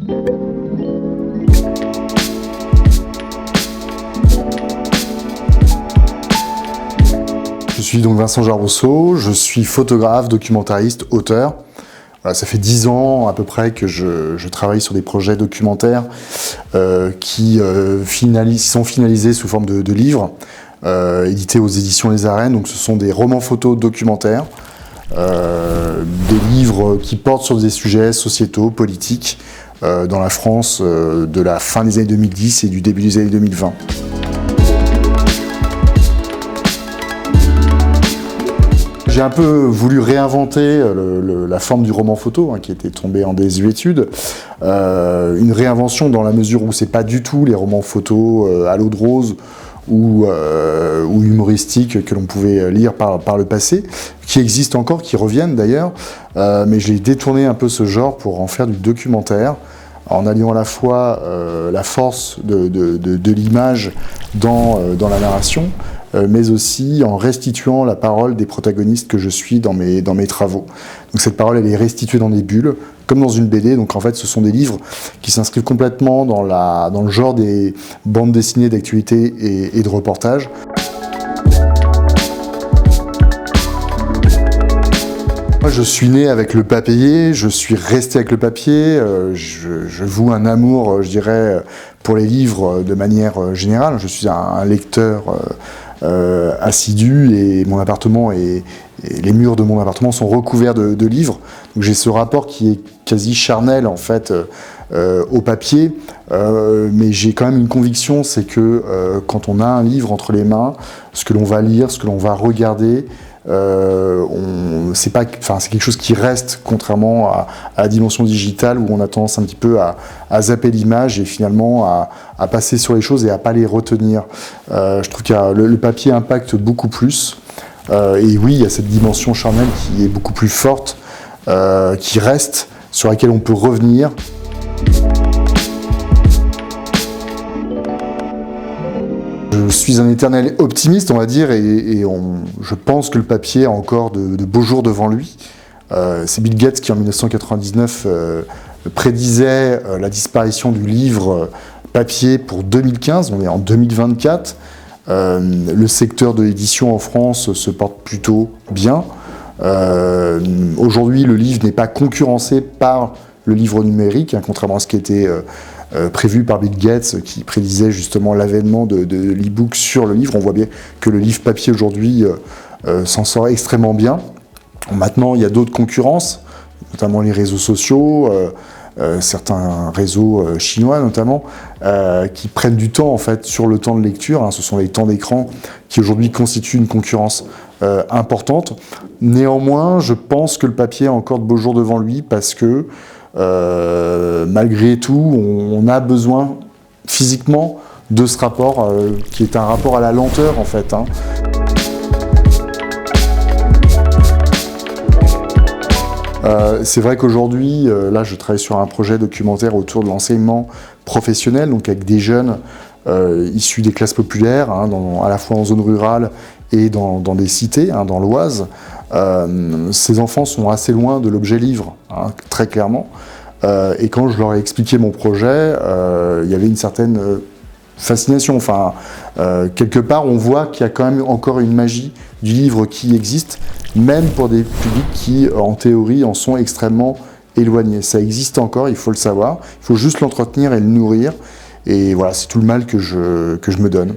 Je suis donc Vincent Jarbousseau, je suis photographe, documentariste, auteur. Voilà, ça fait 10 ans à peu près que je travaille sur des projets documentaires qui sont finalisés sous forme de livres, édités aux éditions Les Arènes. Donc ce sont des romans photos documentaires, des livres qui portent sur des sujets sociétaux, politiques, dans la France de la fin des années 2010 et du début des années 2020. J'ai un peu voulu réinventer la forme du roman photo, qui était tombé en désuétude. Une réinvention dans la mesure où c'est pas du tout les romans photos à l'eau de rose ou humoristiques que l'on pouvait lire par le passé, qui existent encore, qui reviennent d'ailleurs, mais j'ai détourné un peu ce genre pour en faire du documentaire, en alliant à la fois la force de l'image dans la narration, mais aussi en restituant la parole des protagonistes que je suis dans mes travaux. Donc cette parole, elle est restituée dans des bulles, comme dans une BD. Donc en fait, ce sont des livres qui s'inscrivent complètement dans le genre des bandes dessinées d'actualité et de reportage. Moi, je suis né avec le papier, je suis resté avec le papier, je voue un amour, je dirais, pour les livres de manière générale. Je suis un lecteur assidu et mon appartement et les murs de mon appartement sont recouverts de livres. Donc j'ai ce rapport qui est quasi charnel en fait au papier, mais j'ai quand même une conviction, c'est que quand on a un livre entre les mains, ce que l'on va lire, ce que l'on va regarder, c'est quelque chose qui reste, contrairement à la dimension digitale où on a tendance un petit peu à zapper l'image et finalement à passer sur les choses et à pas les retenir. Je trouve que le papier impacte beaucoup plus. Et oui, il y a cette dimension charnelle qui est beaucoup plus forte, qui reste, sur laquelle on peut revenir. Je suis un éternel optimiste, on va dire, et je pense que le papier a encore de beaux jours devant lui. C'est Bill Gates qui, en 1999, prédisait la disparition du livre papier pour 2015. On est en 2024. Le secteur de l'édition en France se porte plutôt bien. Aujourd'hui, le livre n'est pas concurrencé par le livre numérique, contrairement à ce qui était prévu par Bill Gates, qui prédisait justement l'avènement de l'e-book sur le livre. On voit bien que le livre papier aujourd'hui s'en sort extrêmement bien. Maintenant, il y a d'autres concurrences, notamment les réseaux sociaux, certains réseaux chinois notamment, qui prennent du temps en fait sur le temps de lecture. Ce sont les temps d'écran qui aujourd'hui constituent une concurrence importante. Néanmoins, je pense que le papier a encore de beaux jours devant lui parce que malgré tout, on a besoin physiquement de ce rapport qui est un rapport à la lenteur en fait. C'est vrai qu'aujourd'hui, là je travaille sur un projet documentaire autour de l'enseignement professionnel, donc avec des jeunes issus des classes populaires, à la fois en zone rurale et dans des cités, dans l'Oise. Ces enfants sont assez loin de l'objet livre, très clairement. Et quand je leur ai expliqué mon projet, il y avait une certaine fascination. Quelque part, on voit qu'il y a quand même encore une magie du livre qui existe, même pour des publics qui, en théorie, en sont extrêmement éloignés. Ça existe encore, il faut le savoir. Il faut juste l'entretenir et le nourrir. Et voilà, c'est tout le mal que je me donne.